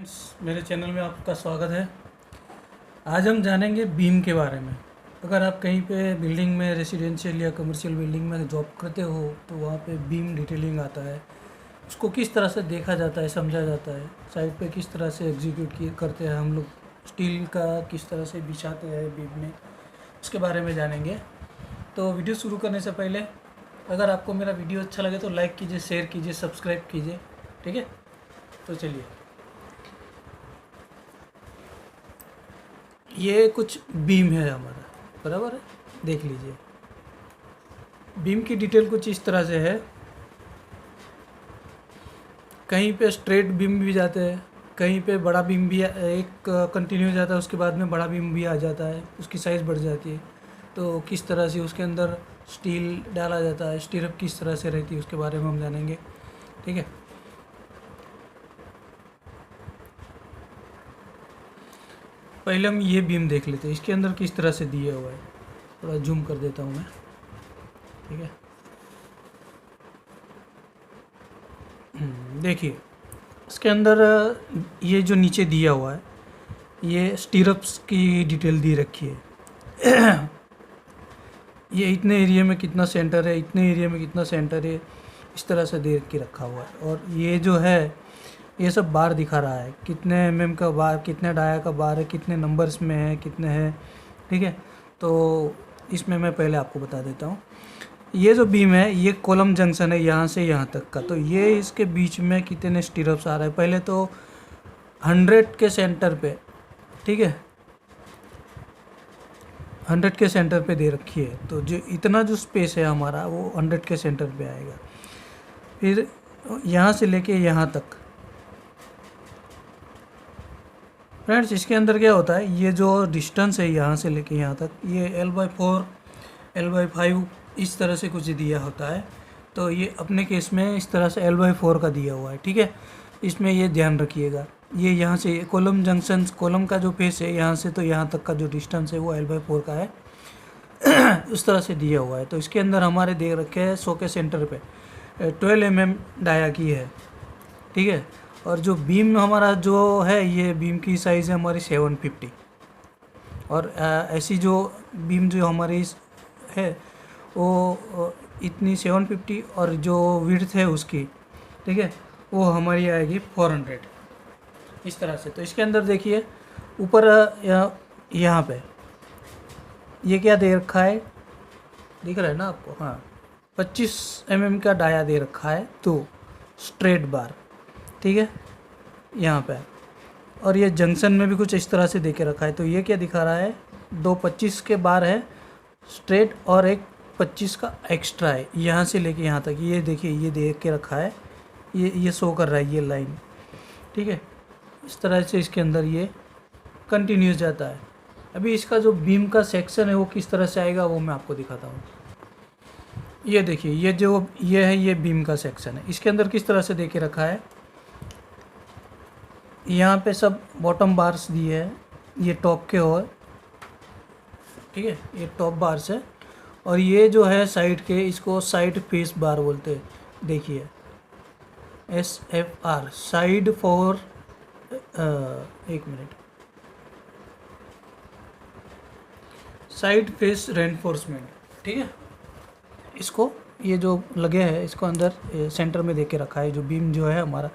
मेरे चैनल में आपका स्वागत है। आज हम जानेंगे बीम के बारे में। अगर आप कहीं पे बिल्डिंग में रेजिडेंशियल या कमर्शियल बिल्डिंग में जॉब करते हो तो वहाँ पे बीम डिटेलिंग आता है। उसको किस तरह से देखा जाता है, समझा जाता है, साइड पे किस तरह से एग्जीक्यूट करते हैं हम लोग, स्टील का किस तरह से बिछाते हैं बीम में, उसके बारे में जानेंगे। तो वीडियो शुरू करने से पहले अगर आपको मेरा वीडियो अच्छा लगे तो लाइक कीजिए, शेयर कीजिए, सब्सक्राइब कीजिए। ठीक है, तो चलिए। ये कुछ बीम है हमारा, बराबर है, देख लीजिए। बीम की डिटेल कुछ इस तरह से है। कहीं पे स्ट्रेट बीम भी जाते हैं, कहीं पे बड़ा बीम भी एक कंटिन्यू जाता है, उसके बाद में बड़ा बीम भी आ जाता है, उसकी साइज़ बढ़ जाती है। तो किस तरह से उसके अंदर स्टील डाला जाता है, स्टीरअप किस तरह से रहती है, उसके बारे में हम जानेंगे। ठीक है, पहले हम ये बीम देख लेते हैं, इसके अंदर किस तरह से दिया हुआ है। थोड़ा जूम कर देता हूँ मैं। ठीक है, देखिए इसके अंदर ये जो नीचे दिया हुआ है ये स्टीरअप्स की डिटेल दी रखी है। ये इतने एरिया में कितना सेंटर है, इतने एरिया में कितना सेंटर है, इस तरह से दे के रखा हुआ है। और ये जो है ये सब बार दिखा रहा है, कितने mm का बार, कितने डाया का बार है, कितने नंबर्स में है, कितने हैं। ठीक है, तो इसमें मैं पहले आपको बता देता हूँ। ये जो बीम है ये कॉलम जंक्शन है यहाँ से यहाँ तक का। तो ये इसके बीच में कितने स्टीरअप्स आ रहे हैं, पहले तो 100 के सेंटर पे, ठीक है, 100 के सेंटर पे दे रखी है। तो जो इतना जो स्पेस है हमारा वो 100 के सेंटर पे आएगा। फिर यहाँ से लेके यहाँ तक, फ्रेंड्स इसके अंदर क्या होता है, ये जो डिस्टेंस है यहाँ से लेके यहाँ तक, ये L/4 L/5 इस तरह से कुछ दिया होता है। तो ये अपने केस में इस तरह से L/4 का दिया हुआ है। ठीक है, इसमें ये ध्यान रखिएगा। ये यहाँ से कॉलम जंक्शन, कॉलम का जो फेस है यहाँ से तो यहाँ तक का जो डिस्टेंस है वो L/4 का है। उस तरह से दिया हुआ है। तो इसके अंदर हमारे दे रखे हैं 100 के सेंटर पे 12 mm डाया की है। ठीक है, और जो बीम हमारा जो है, ये बीम की साइज़ है हमारी 750। और ऐसी जो बीम जो हमारी है वो इतनी 750, और जो विड्थ है उसकी, ठीक है, वो हमारी आएगी 400 इस तरह से। तो इसके अंदर देखिए ऊपर यहाँ पे ये क्या दे रखा है, दिख रहा है ना आपको? हाँ, 25 mm का डाया दे रखा है, तो स्ट्रेट बार, ठीक है, यहाँ पे। और ये जंक्शन में भी कुछ इस तरह से दे के रखा है। तो ये क्या दिखा रहा है, 2 25 के बार है स्ट्रेट और एक 25 का एक्स्ट्रा है यहाँ से लेके यहाँ तक। ये देखिए ये दे के रखा है, ये शो कर रहा है ये लाइन। ठीक है, इस तरह से इसके अंदर ये कंटिन्यूस जाता है। अभी इसका जो बीम का सेक्शन है वो किस तरह से आएगा वो मैं आपको दिखाता हूँ। ये देखिए ये जो ये है ये बीम का सेक्शन है, इसके अंदर किस तरह से दे के रखा है। यहाँ पे सब बॉटम बार्स दिए हैं, ये टॉप के हो, ठीक है, ये टॉप बार्स है। और ये जो है साइड के, इसको साइड फेस बार बोलते हैं। देखिए SFR, साइड फॉर, एक मिनट, साइड फेस रेनफोर्समेंट। ठीक है, इसको ये जो लगे हैं इसको अंदर सेंटर में दे के रखा है। जो बीम जो है हमारा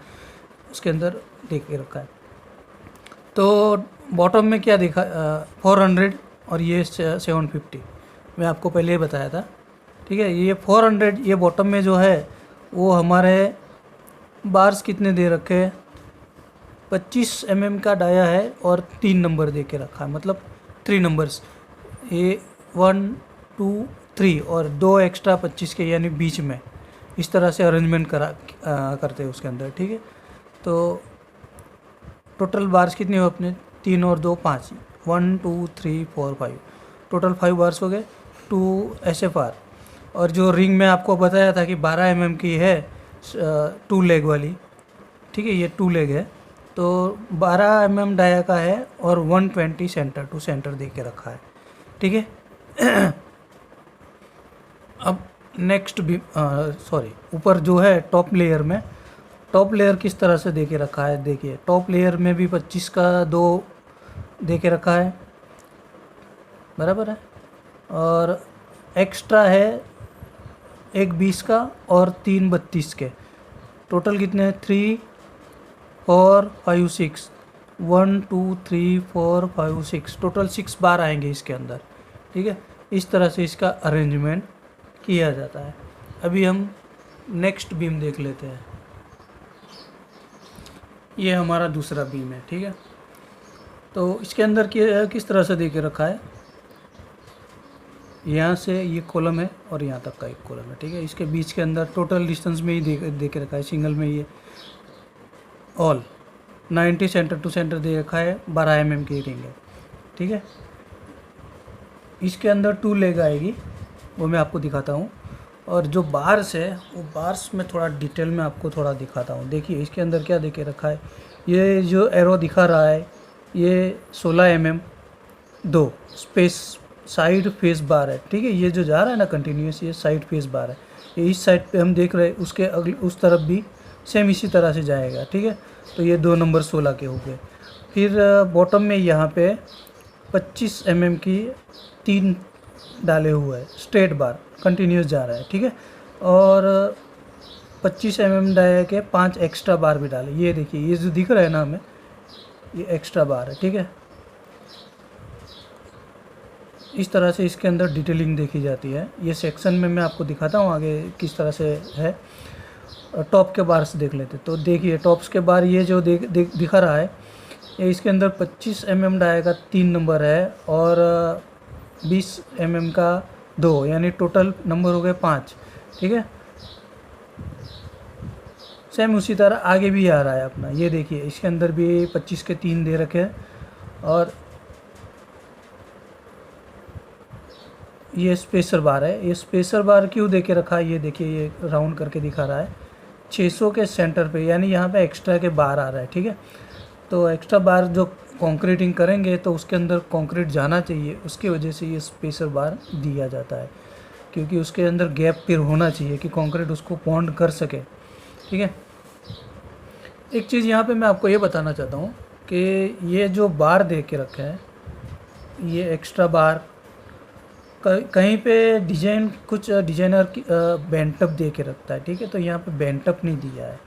उसके अंदर दे के रखा है। तो बॉटम में क्या देखा, 400 और ये 750, मैं आपको पहले ही बताया था। ठीक है, ये 400 ये बॉटम में जो है वो हमारे बार्स कितने दे रखे हैं, 25 mm का डाया है और 3 नंबर दे के रखा है, मतलब 3 नंबर्स, ये 1 2 3 और 2 एक्स्ट्रा 25 के, यानी बीच में इस तरह से अरेंजमेंट करते हैं उसके अंदर। ठीक है, तो टोटल बार्स कितने हो अपने, 3 और 2 5, 1 2 3 4 5, टोटल 5 बार्स हो गए, 2 SFR। और जो रिंग में आपको बताया था कि 12 mm की है, 2 लेग वाली, ठीक है, ये 2 लेग है, तो 12 mm डाया का है और 120 सेंटर टू सेंटर दे के रखा है। ठीक है, अब नेक्स्ट भी ऊपर जो है टॉप लेयर में टॉप लेयर किस तरह से दे के रखा है, देखिए टॉप लेयर में भी 25 का 2 दे के रखा है, बराबर है, और एक्स्ट्रा है एक 20 का और 3 32 के, टोटल कितने हैं 3 4 5 6, 1 2 3 4 5 6, टोटल 6 बार आएंगे इसके अंदर, ठीक है। इस तरह से इसका अरेंजमेंट किया जाता है। अभी हम नेक्स्ट बीम देख लेते हैं। ये हमारा दूसरा बीम है, ठीक है। तो इसके अंदर किस तरह से दे के रखा है, यहाँ से ये कॉलम है और यहाँ तक का एक कॉलम है, ठीक है। इसके बीच के अंदर टोटल डिस्टेंस में ही दे के रखा है, सिंगल में ये ऑल 90 सेंटर टू सेंटर दे रखा है, 12 mm की रिंग है, ठीक है। इसके अंदर 2 लेग आएगी, वो मैं आपको दिखाता हूँ। और जो बार्स है वो बार्स में थोड़ा डिटेल में आपको थोड़ा दिखाता हूँ। देखिए इसके अंदर क्या दे के रखा है, ये जो एरो दिखा रहा है ये 16 mm 2 स्पेस साइड फेस बार है, ठीक है। ये जो जा रहा है ना कंटिन्यूस, ये साइड फेस बार है, ये इस साइड पे हम देख रहे हैं, उसके अगले उस तरफ भी सेम इसी तरह से जाएगा, ठीक है। तो ये 2 नंबर 16 के हो गए। फिर बॉटम में यहाँ पे 25 mm की 3 डाले हुए हैं, स्ट्रेट बार कंटिन्यूस जा रहा है, ठीक है। और 25 mm डाले के 5 एक्स्ट्रा बार भी डाले, ये देखिए ये जो दिख रहा है ना हमें, ये एक्स्ट्रा बार है, ठीक है। इस तरह से इसके अंदर डिटेलिंग देखी जाती है। ये सेक्शन में मैं आपको दिखाता हूँ आगे किस तरह से है। टॉप के बार्स देख लेते, तो देखिए टॉप्स के बार ये जो दिखा रहा है, ये इसके अंदर 25 mm डाया का 3 नंबर है और 20 mm का 2, यानी टोटल नंबर हो गए 5, ठीक है। सेम उसी तरह आगे भी आ रहा है अपना, ये देखिए इसके अंदर भी 25 के 3 दे रखे हैं। और ये स्पेसर बार है, ये स्पेसर बार क्यों दे के रखा है, ये देखिए ये राउंड करके दिखा रहा है 600 के सेंटर पे, यानी यहाँ पे एक्स्ट्रा के बार आ रहा है, ठीक है। तो एक्स्ट्रा बार जो कंक्रीटिंग करेंगे तो उसके अंदर कंक्रीट जाना चाहिए, उसकी वजह से ये स्पेसर बार दिया जाता है, क्योंकि उसके अंदर गैप फिर होना चाहिए कि कंक्रीट उसको पॉन्ड कर सके, ठीक है। एक चीज़ यहाँ पे मैं आपको ये बताना चाहता हूँ कि ये जो बार दे के रखे हैं, ये एक्स्ट्रा बार कहीं पे डिजाइन, कुछ डिजाइनर बेंटअप दे के रखता है, ठीक है। तो यहाँ पे बेंटअप नहीं दिया है,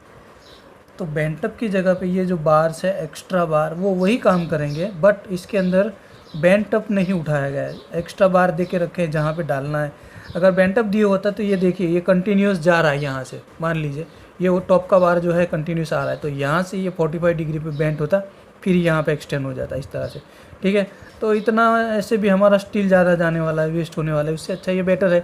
तो बेंटअप की जगह पे ये जो बार्स है एक्स्ट्रा बार वो वही काम करेंगे, बट इसके अंदर बेंटअप नहीं उठाया गया है, एक्स्ट्रा बार दे के रखे हैं जहाँ पे डालना है। अगर बेंटअप दिया होता तो ये देखिए ये कंटिन्यूस जा रहा है, यहाँ से मान लीजिए ये वो टॉप का बार जो है कंटिन्यूस आ रहा है, तो यहाँ से ये 45 डिग्री पे बेंट होता, फिर यहाँ पे एक्सटेंड हो जाता इस तरह से, ठीक है। तो इतना ऐसे भी हमारा स्टील ज़्यादा जाने वाला है, वेस्ट होने वाला है, उससे अच्छा ये बेटर है।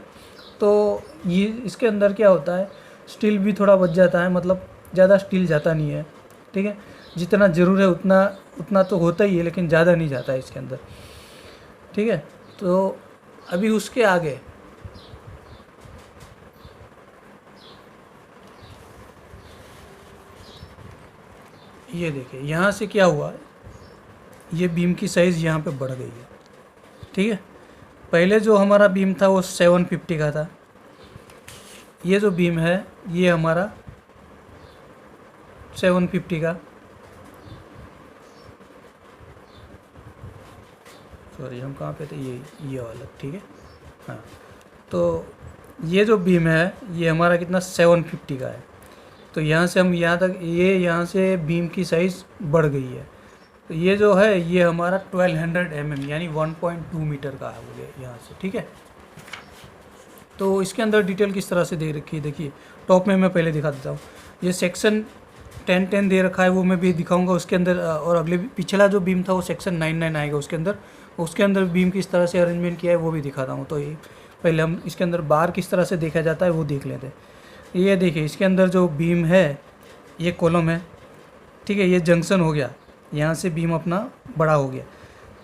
तो ये इसके अंदर क्या होता है, स्टील भी थोड़ा बच जाता है, मतलब ज़्यादा स्टील जाता नहीं है, ठीक है। जितना ज़रूर है उतना तो होता ही है, लेकिन ज़्यादा नहीं जाता है इसके अंदर, ठीक है। तो अभी उसके आगे ये देखिए यहाँ से क्या हुआ, ये बीम की साइज़ यहाँ पे बढ़ गई है, ठीक है। पहले जो हमारा बीम था वो 750 का था, ये जो बीम है ये हमारा 750 का, सॉरी हम कहाँ पे थे, ये वाला, ठीक है। हाँ, तो ये जो बीम है ये हमारा कितना 750 का है। तो यहाँ से हम यहाँ तक, ये यहाँ से बीम की साइज़ बढ़ गई है, तो ये जो है ये हमारा 1200 mm यानी 1.2 मीटर का हो गया यहाँ से, ठीक है। तो इसके अंदर डिटेल किस तरह से दे रखी है, देखिए टॉप में मैं पहले दिखा देता हूँ। ये सेक्शन 10-10 दे रखा है, वो मैं भी दिखाऊंगा उसके अंदर। और अगले पिछला जो बीम था वो सेक्शन 9-9 आएगा उसके अंदर बीम किस तरह से अरेंजमेंट किया है वो भी दिखाता हूँ। तो ये पहले हम इसके अंदर बार किस तरह से देखा जाता है वो देख लेते हैं। ये देखिए इसके अंदर जो बीम है ये कॉलम है, ठीक है। ये जंक्शन हो गया, यहाँ से बीम अपना बड़ा हो गया,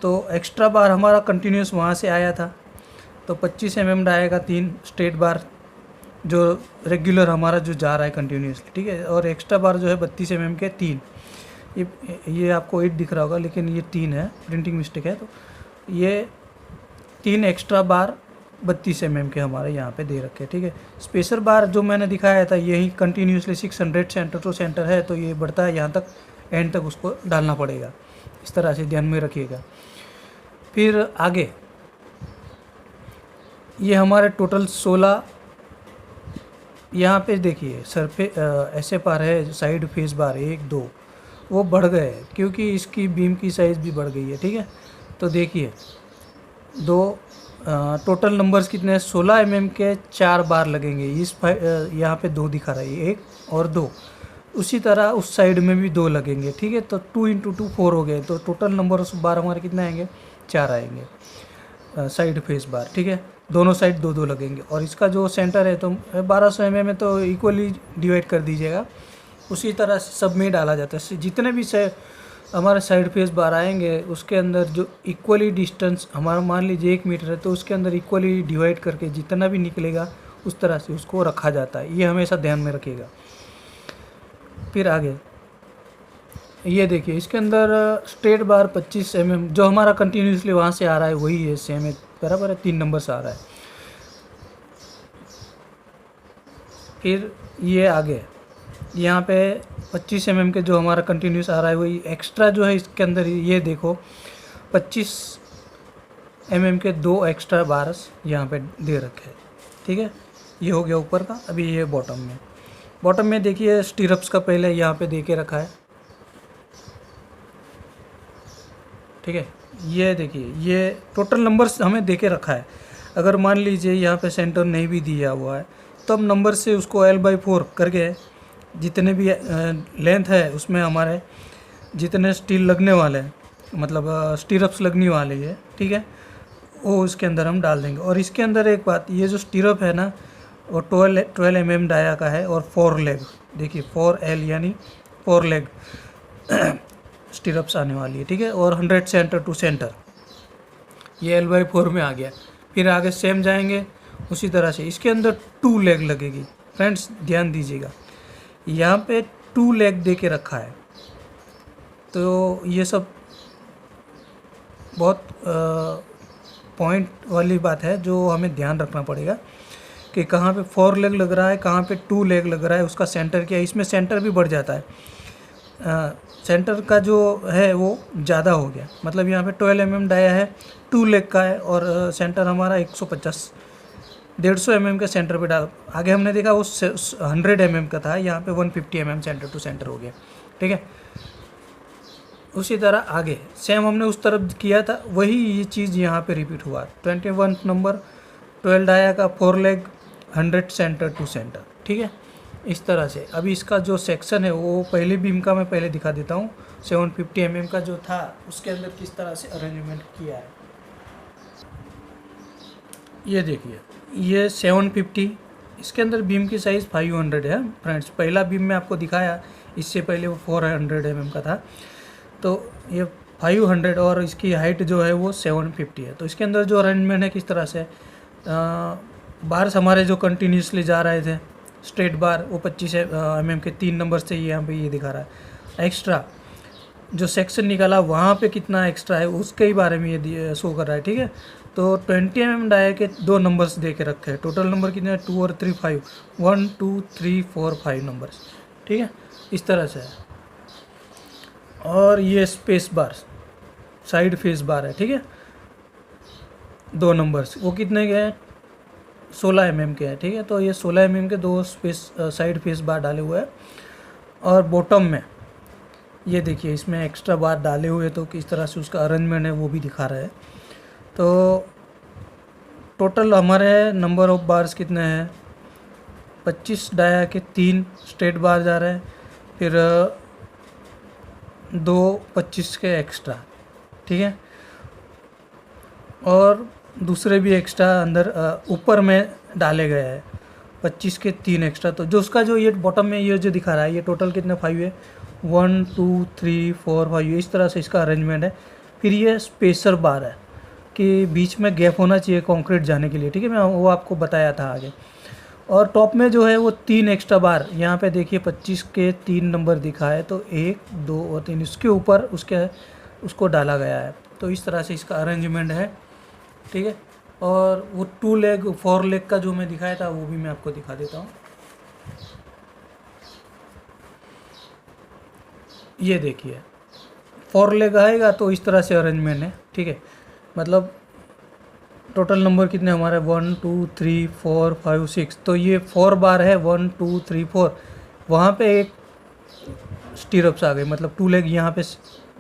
तो एक्स्ट्रा बार हमारा कंटिन्यूस वहाँ से आया था, तो 25 mm आएगा 3 स्ट्रेट बार जो रेगुलर हमारा जो जा रहा है कंटिन्यूसली, ठीक है। और एक्स्ट्रा बार जो है 32 mm के 3, ये आपको 8 दिख रहा होगा लेकिन ये 3 है, प्रिंटिंग मिस्टेक है। तो ये 3 एक्स्ट्रा बार 32 mm के हमारे यहाँ पे दे रखे हैं, ठीक है। स्पेसर बार जो मैंने दिखाया था यही कंटिन्यूसली 600 सेंटर टू सेंटर है, तो ये बढ़ता है यहाँ तक, एंड तक उसको डालना पड़ेगा, इस तरह से ध्यान में रखिएगा। फिर आगे ये हमारे टोटल 16 यहाँ पे देखिए ऐसे बार है, साइड फेस बार 1 2 वो बढ़ गए क्योंकि इसकी बीम की साइज़ भी बढ़ गई है, ठीक है। तो देखिए टोटल नंबर्स कितने हैं, 16 mm के 4 बार लगेंगे। यहाँ पे 2 दिखा रहा है, 1 और 2, उसी तरह उस साइड में भी 2 लगेंगे, ठीक है। तो 2 × 2 4 हो गए, तो टोटल नंबर उस बार हमारे कितने आएंगे, 4 आएंगे साइड फेस बार, ठीक है। दोनों साइड 2 लगेंगे। और इसका जो सेंटर है तो 1200 mm है, तो इक्वली डिवाइड कर दीजिएगा। उसी तरह से सब में डाला जाता है, जितने भी हमारे साइड फेस बार आएंगे उसके अंदर जो इक्वली डिस्टेंस हमारा मान लीजिए 1 मीटर है, तो उसके अंदर इक्वली डिवाइड करके जितना भी निकलेगा उस तरह से उसको रखा जाता है, ये हमेशा ध्यान में रखिएगा। फिर आगे ये देखिए इसके अंदर स्ट्रेट बार 25 mm जो हमारा कंटिन्यूसली वहाँ से आ रहा है वही है, सेम है, बराबर है, 3 नंबर से आ रहा है। फिर ये आगे यहाँ पे 25 mm के जो हमारा कंटिन्यूस आ रहा है वही एक्स्ट्रा जो है इसके अंदर, ये देखो 25 mm के 2 एक्स्ट्रा बार्स यहाँ पे दे रखे हैं, ठीक है। ये हो गया ऊपर का। अभी ये बॉटम में देखिए स्टीरप्स का पहले यहाँ पे दे के रखा है, ठीक है। ये देखिए ये टोटल नंबर्स हमें दे के रखा है। अगर मान लीजिए यहाँ पे सेंटर नहीं भी दिया हुआ है तो हम नंबर से उसको L/4 करके जितने भी लेंथ है उसमें हमारे जितने स्टील लगने वाले हैं, मतलब स्टीरप्स लगने वाले है, ठीक है, वो उसके अंदर हम डाल देंगे। और इसके अंदर एक बात, ये जो स्टीरप है ना वो 12 mm डाया का है और 4 लेग, देखिए 4L यानी 4 लेग स्टीरप्स आने वाली है, ठीक है। और 100 सेंटर टू सेंटर, ये L/4 में आ गया। फिर आगे सेम जाएंगे उसी तरह से, इसके अंदर 2 लेग लगेगी। फ्रेंड्स ध्यान दीजिएगा, यहाँ पे 2 लेग दे के रखा है, तो ये सब बहुत पॉइंट वाली बात है जो हमें ध्यान रखना पड़ेगा कि कहाँ पे 4 लेग लग रहा है, कहाँ पे 2 लेग लग रहा है, उसका सेंटर क्या है। इसमें सेंटर भी बढ़ जाता है, सेंटर का जो है वो ज़्यादा हो गया, मतलब यहाँ पे 12 mm डाया है, 2 लेग का है, और सेंटर हमारा 150 mm के सेंटर पे डाल। आगे हमने देखा वो 100 mm का था, यहाँ पे 150 mm सेंटर टू सेंटर हो गया, ठीक है। उसी तरह आगे सेम हमने उस तरफ किया था, वही ये चीज़ यहाँ पे रिपीट हुआ। 21 नंबर 12 डाया का 4 लेग 100 सेंटर टू सेंटर, ठीक है। इस तरह से अभी इसका जो सेक्शन है वो पहले बीम का मैं पहले दिखा देता हूँ। 750 mm का जो था उसके अंदर किस तरह से अरेंजमेंट किया है, ये देखिए ये 750, इसके अंदर बीम की साइज़ 500 है फ्रेंड्स। पहला बीम में आपको दिखाया, इससे पहले वो 400 mm का था, तो ये 500 और इसकी हाइट जो है वो 750 है। तो इसके अंदर जो अरेंजमेंट है किस तरह से, बार्स हमारे जो कंटिन्यूसली जा रहे थे स्ट्रेट बार वो 25 mm के 3 नंबर से यहाँ पे ये दिखा रहा है। एक्स्ट्रा जो सेक्शन निकाला वहाँ पे कितना एक्स्ट्रा है उसके ही बारे में ये शो कर रहा है, ठीक है। तो 20 mm डाया के 2 नंबर्स दे के रखे हैं, टोटल नंबर कितने हैं 2 और 3 5, 1 2 3 4 5 नंबर्स, ठीक है, इस तरह से है। और ये स्पेस बार साइड फेस बार है, ठीक है, 2 नंबर्स वो कितने के हैं 16 mm के हैं, ठीक है। तो ये 16 mm के 2 साइड फेस बार डाले हुए हैं। और बॉटम में ये देखिए इसमें एक्स्ट्रा बार डाले हुए, तो किस तरह से उसका अरेंजमेंट है वो भी दिखा रहा है। तो टोटल हमारे नंबर ऑफ बार्स कितने हैं, 25 डाया के 3 स्ट्रेट बार जा रहे हैं, फिर 2 25 के एक्स्ट्रा, ठीक है, और दूसरे भी एक्स्ट्रा अंदर ऊपर में डाले गए हैं 25 के 3 एक्स्ट्रा। तो जो उसका जो ये बॉटम में ये जो दिखा रहा है ये टोटल कितने 5 है, 1 2 3 4 5, इस तरह से इसका अरेंजमेंट है। फिर ये स्पेसर बार है कि बीच में गैप होना चाहिए कंक्रीट जाने के लिए, ठीक है, मैं वो आपको बताया था आगे। और टॉप में जो है वो 3 एक्स्ट्रा बार, यहाँ पे देखिए 25 के 3 नंबर दिखा है, तो 1 2 और 3 इसके ऊपर उसको डाला गया है। तो इस तरह से इसका अरेंजमेंट है, ठीक है। और वो 2 लेग 4 लेग का जो मैं दिखाया था वो भी मैं आपको दिखा देता हूँ। ये देखिए 4 लेग आएगा तो इस तरह से अरेंजमेंट है, ठीक है। मतलब टोटल नंबर कितने हमारे 1 2 3 4 5 6, तो ये 4 बार है 1 2 3 4। वहाँ पे एक स्टीरअप्स आ गए, मतलब 2 लेग यहाँ पे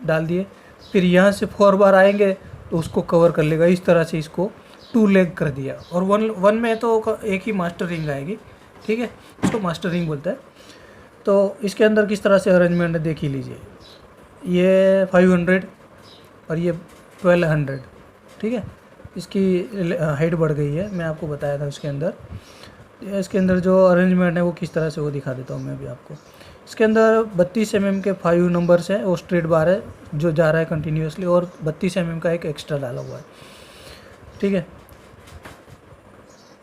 डाल दिए, फिर यहाँ से 4 बार आएंगे तो उसको कवर कर लेगा। इस तरह से इसको 2 लेग कर दिया। और वन में तो एक ही मास्टर रिंग आएगी, ठीक है, इसको मास्टर रिंग बोलते हैं। तो इसके अंदर किस तरह से अरेंजमेंट है देख ही लीजिए। ये 500 और ये 1200, ठीक है। इसकी हाइट बढ़ गई है, मैं आपको बताया था उसके अंदर। इसके अंदर जो अरेंजमेंट है वो किस तरह से वो दिखा देता हूँ मैं भी आपको। इसके अंदर 32 mm के 5 नंबर्स है, वो स्ट्रेट बार है जो जा रहा है कंटिन्यूसली, और 32 mm का एक एक्स्ट्रा डाला हुआ है, ठीक है।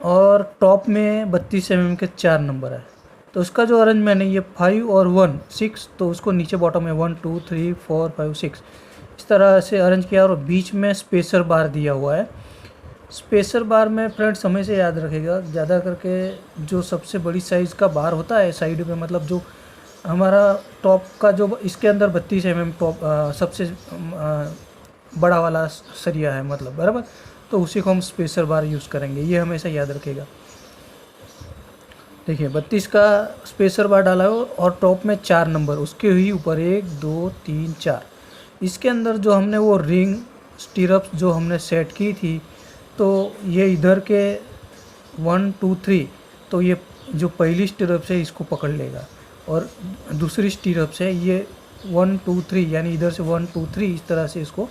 और टॉप में 32 mm के 4 नंबर है। तो उसका जो अरेंजमेंट है ये 5 और 1 6, तो उसको नीचे बॉटम में 1 2 3 4 5 6 इस तरह से अरेंज किया। और बीच में स्पेसर बार दिया हुआ है। स्पेसर बार में फ्रेंड्स समय से याद रखेगा, ज़्यादा करके जो सबसे बड़ी साइज़ का बार होता है साइड पे, मतलब जो हमारा टॉप का जो इसके अंदर 32 mm टॉप सबसे बड़ा वाला सरिया है, मतलब बराबर, तो उसी को हम स्पेसर बार यूज़ करेंगे, ये हमेशा याद रखेगा। देखिए 32 का स्पेसर बार डाला है और टॉप में 4 नंबर, उसके ही ऊपर 1 2 3 4। इसके अंदर जो हमने वो रिंग स्टीरअप्स जो हमने सेट की थी, तो ये इधर के 1 2 3, तो ये जो पहली स्टीरअप से इसको पकड़ लेगा, और दूसरी स्टीरअप से ये 1 2 3, यानी इधर से 1 2 3 इस तरह से इसको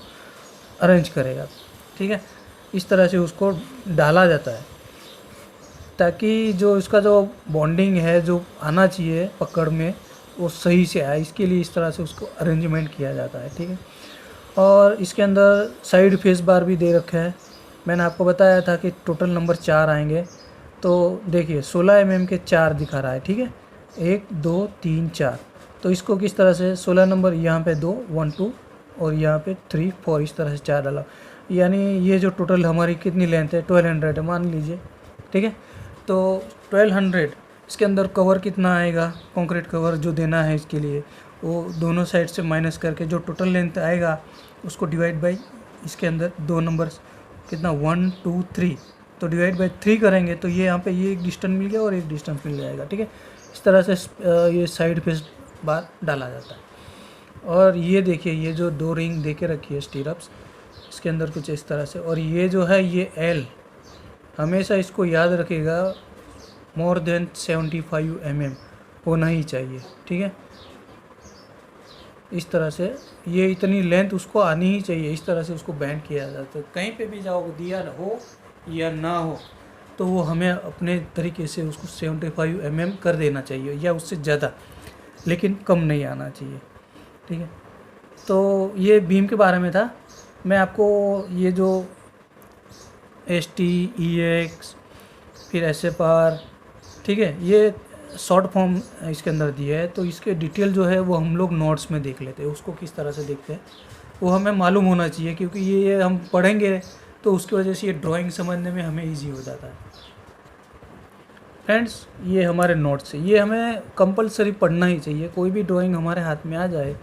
अरेंज करेगा, ठीक है। इस तरह से उसको डाला जाता है ताकि जो इसका जो बॉन्डिंग है जो आना चाहिए पकड़ में वो सही से आए, इसके लिए इस तरह से उसको अरेंजमेंट किया जाता है, ठीक है। और इसके अंदर साइड फेस बार भी दे रखा है। मैंने आपको बताया था कि टोटल नंबर 4 आएंगे, तो देखिए 16 mm के 4 दिखा रहा है, ठीक है, 1 2 3 4। तो इसको किस तरह से 16 नंबर यहाँ पे 2 1 2 और यहाँ पे 3 4 इस तरह से 4 डाला, यानी ये जो टोटल हमारी कितनी लेंथ है 1200 है मान लीजिए, ठीक है। तो 1200 इसके अंदर कवर कितना आएगा, कंक्रीट कवर जो देना है इसके लिए, वो दोनों साइड से माइनस करके जो टोटल लेंथ आएगा उसको डिवाइड बाई इसके अंदर 2 नंबर कितना 1 2 3, तो डिवाइड बाई 3 करेंगे तो ये यहाँ पे ये एक डिस्टेंस मिल गया और एक डिस्टेंस मिल जाएगा, ठीक है। इस तरह से ये साइड फेस बार डाला जाता है। और ये देखिए ये जो 2 रिंग दे के रखी है स्टीरअप्स, इसके अंदर कुछ इस तरह से। और ये जो है ये एल, हमेशा इसको याद रखिएगा, मोर देन 75 mm होना ही चाहिए, ठीक है। इस तरह से ये इतनी लेंथ उसको आनी ही चाहिए, इस तरह से उसको बैंड किया जाता है। कहीं पे भी जाओ दिया हो या ना हो तो वो हमें अपने तरीके से उसको 75 mm कर देना चाहिए या उससे ज़्यादा, लेकिन कम नहीं आना चाहिए, ठीक है। तो ये बीम के बारे में था। मैं आपको ये जो ST EX फिर SFR, ठीक है, ये शॉर्ट फॉर्म इसके अंदर दिया है, तो इसके डिटेल जो है वो हम लोग नोट्स में देख लेते हैं। उसको किस तरह से देखते हैं वो हमें मालूम होना चाहिए, क्योंकि ये हम पढ़ेंगे तो उसकी वजह से ये ड्राइंग समझने में हमें इजी हो जाता है। फ्रेंड्स ये हमारे नोट्स है, ये हमें कंपलसरी पढ़ना ही चाहिए। कोई भी ड्राइंग हमारे हाथ में आ जाए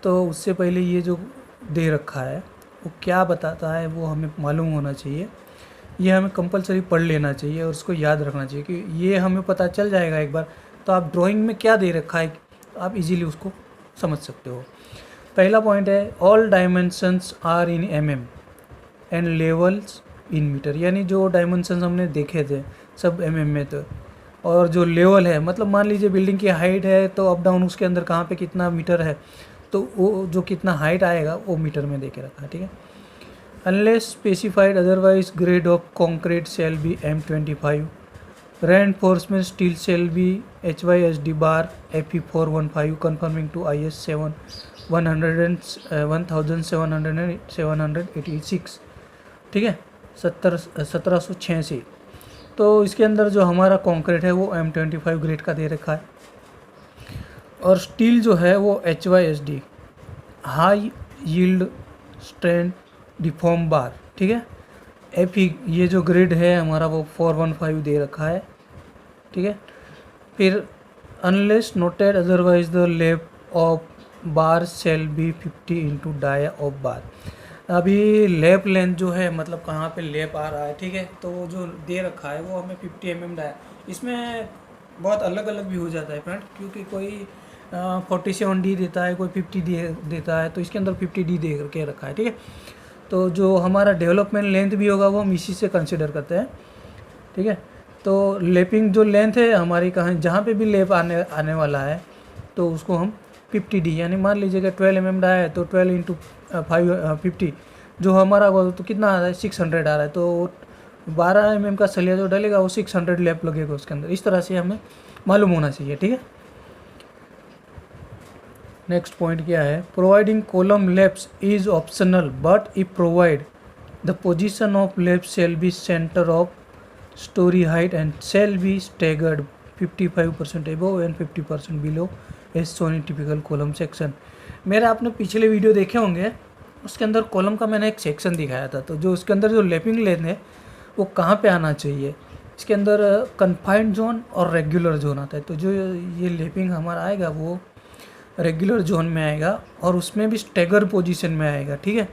तो उससे पहले ये जो दे रखा है वो क्या बताता है वो हमें मालूम होना चाहिए। ये हमें कंपलसरी पढ़ लेना चाहिए और उसको याद रखना चाहिए कि ये हमें पता चल जाएगा एक बार, तो आप ड्राइंग में क्या दे रखा है तो आप इजीली उसको समझ सकते हो। पहला पॉइंट है all dimensions are in mm and levels in metre, यानी जो डायमेंशंस हमने देखे थे सब mm में थे, और जो लेवल है मतलब मान लीजिए बिल्डिंग की हाइट है तो अप डाउन उसके अंदर कहाँ पे कितना मीटर है, तो वो जो कितना हाइट आएगा वो मीटर में दे के रखा है, ठीक है। Unless specified otherwise, grade of concrete shall be M25. Reinforcement steel shall be HYSD bar FE415 conforming to IS 1786, ठीक है, 1786। तो इसके अंदर जो हमारा कंक्रीट है वो M25 ग्रेड का दे रखा है, और स्टील जो है वो HYSD high yield strength deform bar, ठीक है। एफी ये जो ग्रिड है हमारा वो 415 दे रखा है, ठीक है। फिर unless noted otherwise the lap of bar shall be 50 into dia of bar. अभी लेप लेंथ जो है मतलब कहाँ पे लेप आ रहा है, ठीक है, तो वो जो दे रखा है वो हमें 50 mm डाया। इसमें बहुत अलग अलग भी हो जाता है फ्रेंड, क्योंकि कोई 47D देता है, कोई 50D देता है, तो इसके अंदर 50D दे करके रखा है, ठीक है। तो जो हमारा डेवलपमेंट लेंथ भी होगा वो हम इसी से कंसिडर करते हैं, ठीक है। तो लेपिंग जो लेंथ है हमारी कहाँ जहाँ पे भी लेप आने वाला है तो उसको हम 50D, यानी मान लीजिए कि 12 mm डाया है तो 12 इंटू 50 जो हमारा वो तो कितना आ रहा है 600 आ रहा है, तो 12 mm का सलिया जो डलेगा वो 600 लेप लगेगा उसके अंदर। इस तरह से हमें मालूम होना चाहिए, ठीक है। नेक्स्ट पॉइंट क्या है, providing column laps is optional but if provide the position of lap shall be centre of storey height and shall be staggered 55% above and 50% below as shown in typical column section. मेरे आपने पिछले video देखे होंगे, उसके अंदर column का मैंने एक सेक्शन दिखाया था, तो जो उसके अंदर जो लेपिंग लेन है वो कहाँ पे आना चाहिए, इसके अंदर कन्फाइंड जोन और रेगुलर जोन आता है। तो जो ये लेपिंग हमारा आएगा वो रेगुलर जोन में आएगा और उसमें भी स्टेगर पोजीशन में आएगा, ठीक है।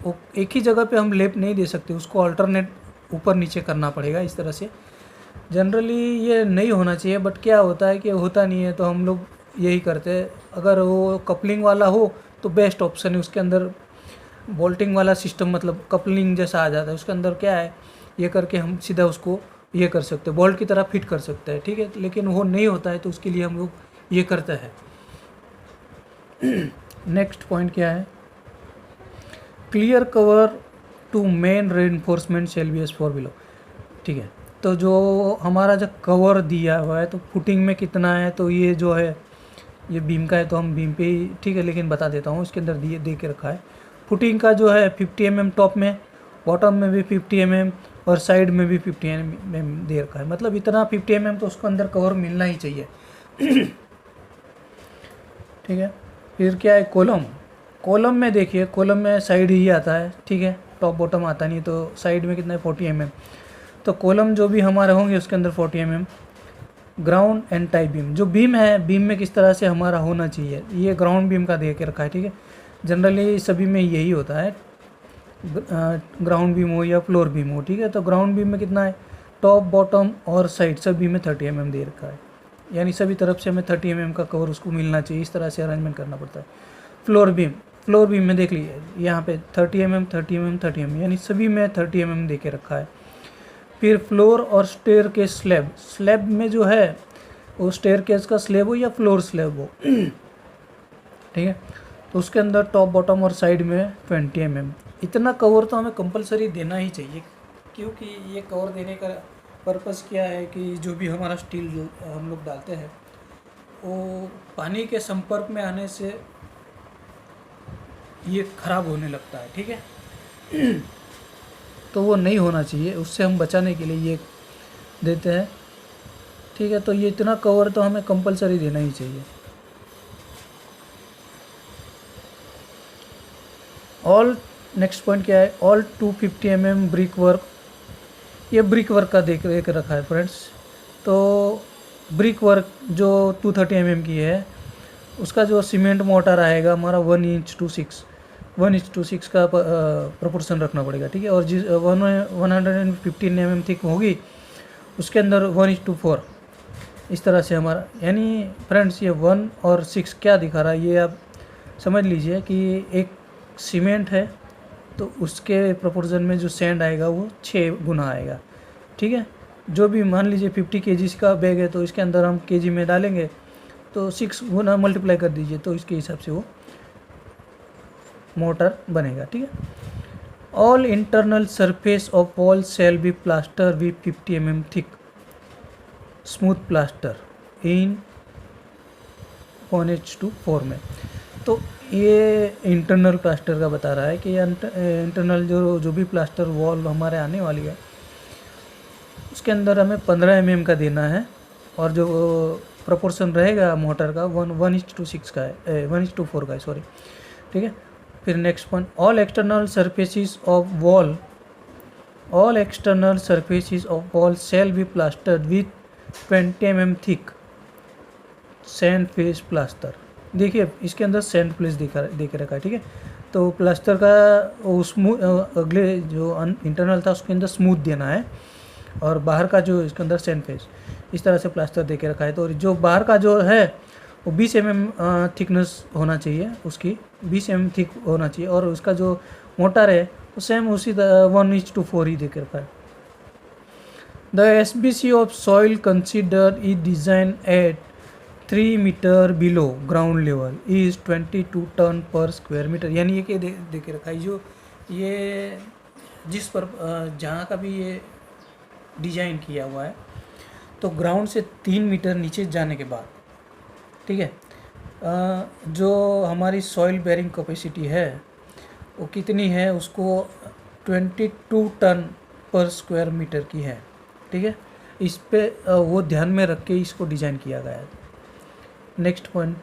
वो एक ही जगह पे हम लेप नहीं दे सकते, उसको अल्टरनेट ऊपर नीचे करना पड़ेगा इस तरह से। जनरली ये नहीं होना चाहिए, बट क्या होता है कि होता नहीं है तो हम लोग यही करते हैं। अगर वो कपलिंग वाला हो तो बेस्ट ऑप्शन है, उसके अंदर बोल्टिंग वाला सिस्टम मतलब कपलिंग जैसा आ जाता है, उसके अंदर क्या है ये करके हम सीधा उसको ये कर सकते हैं, बोल्ट की तरह फिट कर सकते हैं, ठीक है। लेकिन वो नहीं होता है तो उसके लिए हम लोग ये करते हैं। नेक्स्ट पॉइंट क्या है, clear cover to main reinforcement shall be as 4 below, ठीक है। तो जो हमारा जो कवर दिया हुआ है तो फुटिंग में कितना है, तो ये जो है ये बीम का है तो हम बीम पे ही, ठीक है, लेकिन बता देता हूँ इसके अंदर दे के रखा है। फुटिंग का जो है 50 mm टॉप में, बॉटम में भी 50 mm और साइड में भी 50 mm दे रखा है, मतलब इतना 50 mm तो उसको अंदर कवर मिलना ही चाहिए। ठीक है। फिर क्या है, कॉलम में देखिए, कॉलम में साइड ही आता है, ठीक है, टॉप बॉटम आता नहीं, तो साइड में कितना है 40 mm। तो कॉलम जो भी हमारे होंगे उसके अंदर 40 mm। Ground and tie beam, जो बीम है बीम में किस तरह से हमारा होना चाहिए, ये ग्राउंड बीम का दे के रखा है, ठीक है। जनरली सभी में यही होता है, ग्राउंड बीम हो या फ्लोर बीम हो, ठीक है। तो ग्राउंड बीम में कितना है, टॉप बॉटम और साइड सभी में 30 mm दे रखा है, यानी सभी तरफ से हमें 30 mm का कवर उसको मिलना चाहिए, इस तरह से अरेंजमेंट करना पड़ता है। फ्लोर बीम में देख लीजिए यहाँ पे 30 mm 30 mm 30 mm, यानी सभी में 30 mm दे के रखा है। फिर फ्लोर और स्टेयर के स्लैब में जो है वो स्टेयर केस का स्लैब हो या फ्लोर स्लैब हो, ठीक है, तो उसके अंदर टॉप बॉटम और साइड में 20 mm। इतना कवर तो हमें कंपलसरी देना ही चाहिए, क्योंकि ये कवर देने का पर्पस क्या है कि जो भी हमारा स्टील जो हम लोग डालते हैं वो पानी के संपर्क में आने से ये ख़राब होने लगता है, ठीक है। तो वो नहीं होना चाहिए, उससे हम बचाने के लिए ये देते हैं, ठीक है। तो ये इतना कवर तो हमें कंपलसरी देना ही चाहिए। नेक्स्ट पॉइंट क्या है, ऑल 250 mm ब्रिक वर्क, ये ब्रिक वर्क का देख रखा है फ्रेंड्स। तो ब्रिक वर्क जो 230 mm की है उसका जो सीमेंट मोटर आएगा हमारा 1:6 का प्रोपोर्शन रखना पड़ेगा, ठीक है। और जिस 115 mm थिक होगी उसके अंदर 1:4 इस तरह से हमारा, यानी फ्रेंड्स ये 1 और 6 क्या दिखा रहा है ये आप समझ लीजिए कि एक सीमेंट है तो उसके प्रोपोर्शन में जो सैंड आएगा वो 6 गुना आएगा, ठीक है। जो भी मान लीजिए 50 kg का बैग है तो इसके अंदर हम kg में डालेंगे तो 6 गुना मल्टीप्लाई कर दीजिए तो इसके हिसाब से वो मोटर बनेगा, ठीक है। All internal surface of wall shall be plaster with 50 mm thick smooth plaster in 1:4 में। तो ये इंटरनल प्लास्टर का बता रहा है कि इंटरनल जो भी प्लास्टर वॉल हमारे आने वाली है उसके अंदर हमें 15 mm का देना है, और जो प्रोपोर्शन रहेगा मोटर का 1:6 का है, 1:4 का है, सॉरी, ठीक है। फिर next point, all external surfaces of all external surfaces of wall shall be plastered with 20 mm thick sand face plaster. देखिए इसके अंदर सैंड फेस दे के रखा है, ठीक है। तो प्लास्टर का वो अगले जो इंटरनल था उसके अंदर स्मूथ देना है, और बाहर का जो इसके अंदर सैंड फेस, इस तरह से प्लास्टर दे के रखा है। तो जो बाहर का जो है वो 20 mm थिकनेस होना चाहिए, उसकी 20 mm थिक होना चाहिए, और उसका जो मोटर है वो सेम उसी 1:4 ही दे के रखा है। The SBC of soil consider is design at 3 metre below ground level is 22 ton per square metre. यानी ये क्या दे के रखा है, जो ये जिस पर जहाँ का भी ये डिजाइन किया हुआ है, तो ग्राउंड से 3 मीटर नीचे जाने के बाद, ठीक है, जो हमारी सॉइल बेरिंग कैपेसिटी है वो कितनी है, उसको 22 टन पर स्क्वायर मीटर की है, ठीक है। इस पे वो ध्यान में रख के इसको डिज़ाइन किया गया है। Next point,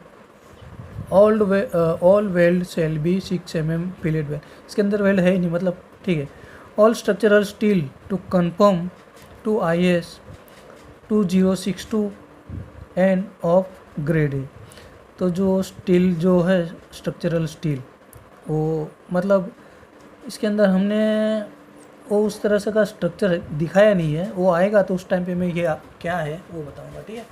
all weld shall be 6 mm fillet weld. इसके अंदर वेल्ड है ही नहीं, मतलब ठीक है। All structural steel to conform to IS 2062 and of grade A. तो जो स्टील जो है स्ट्रक्चरल स्टील, वो मतलब इसके अंदर हमने वो उस तरह से का स्ट्रक्चर दिखाया नहीं है, वो आएगा तो उस टाइम पे मैं ये क्या है वो बताऊंगा, ठीक है।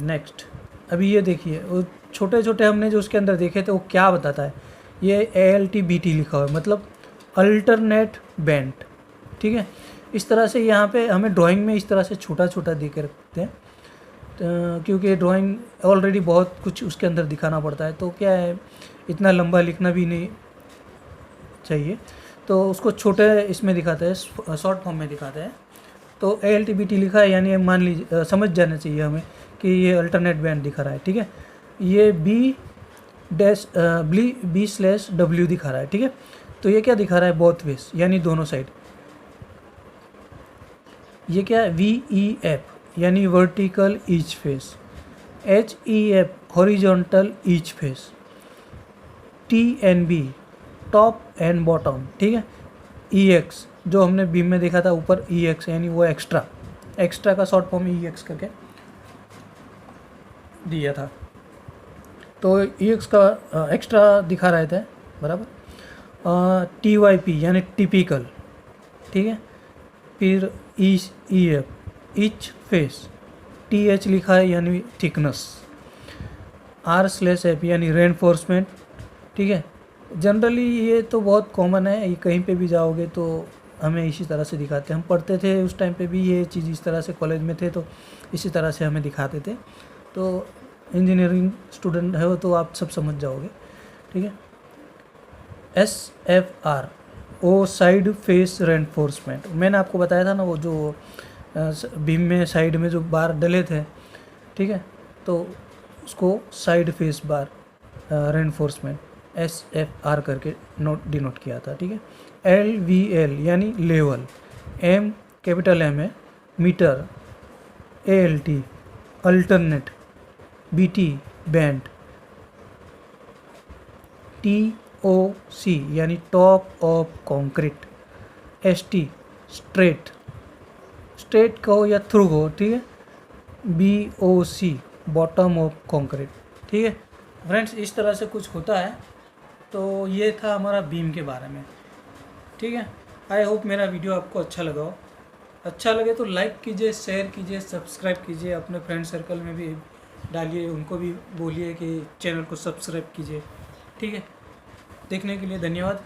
नेक्स्ट, अभी ये देखिए वो छोटे छोटे हमने जो उसके अंदर देखे थे वो क्या बताता है, ये ALTBT लिखा हुआ है, मतलब अल्टरनेट बैंड, ठीक है। इस तरह से यहाँ पे हमें ड्राइंग में इस तरह से छोटा छोटा दे के रखते हैं, क्योंकि ड्राइंग ऑलरेडी बहुत कुछ उसके अंदर दिखाना पड़ता है, तो क्या है इतना लंबा लिखना भी नहीं चाहिए, तो उसको छोटे इसमें दिखाते हैं, शॉर्ट फॉर्म में दिखाते हैं। तो ALTBT लिखा है, यानी मान लीजिए समझ जाना चाहिए हमें कि ये अल्टरनेट बैंड दिखा रहा है, ठीक है। ये B/W दिखा रहा है, ठीक है। तो ये क्या दिखा रहा है, बोथ वेज, यानी दोनों साइड। ये क्या है, VEF यानी vertical each face, HEF horizontal each face, TNB top and bottom, ठीक है। EX जो हमने बीम में देखा था ऊपर, EX यानी वो एक्स्ट्रा का शॉर्ट फॉर्म EX करके दिया था, तो EX का एक्स्ट्रा दिखा रहे थे, बराबर। TYP यानी टिपिकल, ठीक है। फिर EF ईच फेस, TH लिखा है यानी थिकनेस, R/F यानी रेनफोर्समेंट, ठीक है। जनरली ये तो बहुत कॉमन है, ये कहीं पे भी जाओगे तो हमें इसी तरह से दिखाते हैं। हम पढ़ते थे उस टाइम पे भी ये चीज़ इस तरह से, कॉलेज में थे तो इसी तरह से हमें दिखाते थे, तो इंजीनियरिंग स्टूडेंट है तो आप सब समझ जाओगे, ठीक है। SFR वो साइड फेस रेनफोर्समेंट, मैंने आपको बताया था ना, वो जो बीम में साइड में जो बार डले थे, ठीक है, तो उसको side face bar reinforcement SFR करके डिनोट किया था, ठीक है। LVL यानी लेवल, M कैपिटल M है, metre, ALT alternate, BT bend, TOC यानी top of concrete, ST straight कहो या थ्रू हो, ठीक है। BOC बॉटम ऑफ कंक्रीट, ठीक है। फ्रेंड्स इस तरह से कुछ होता है, तो ये था हमारा बीम के बारे में, ठीक है। आई होप मेरा वीडियो आपको अच्छा लगा हो। अच्छा लगे तो लाइक कीजिए, शेयर कीजिए, सब्सक्राइब कीजिए, अपने फ्रेंड सर्कल में भी डालिए, उनको भी बोलिए कि चैनल को सब्सक्राइब कीजिए, ठीक है। देखने के लिए धन्यवाद।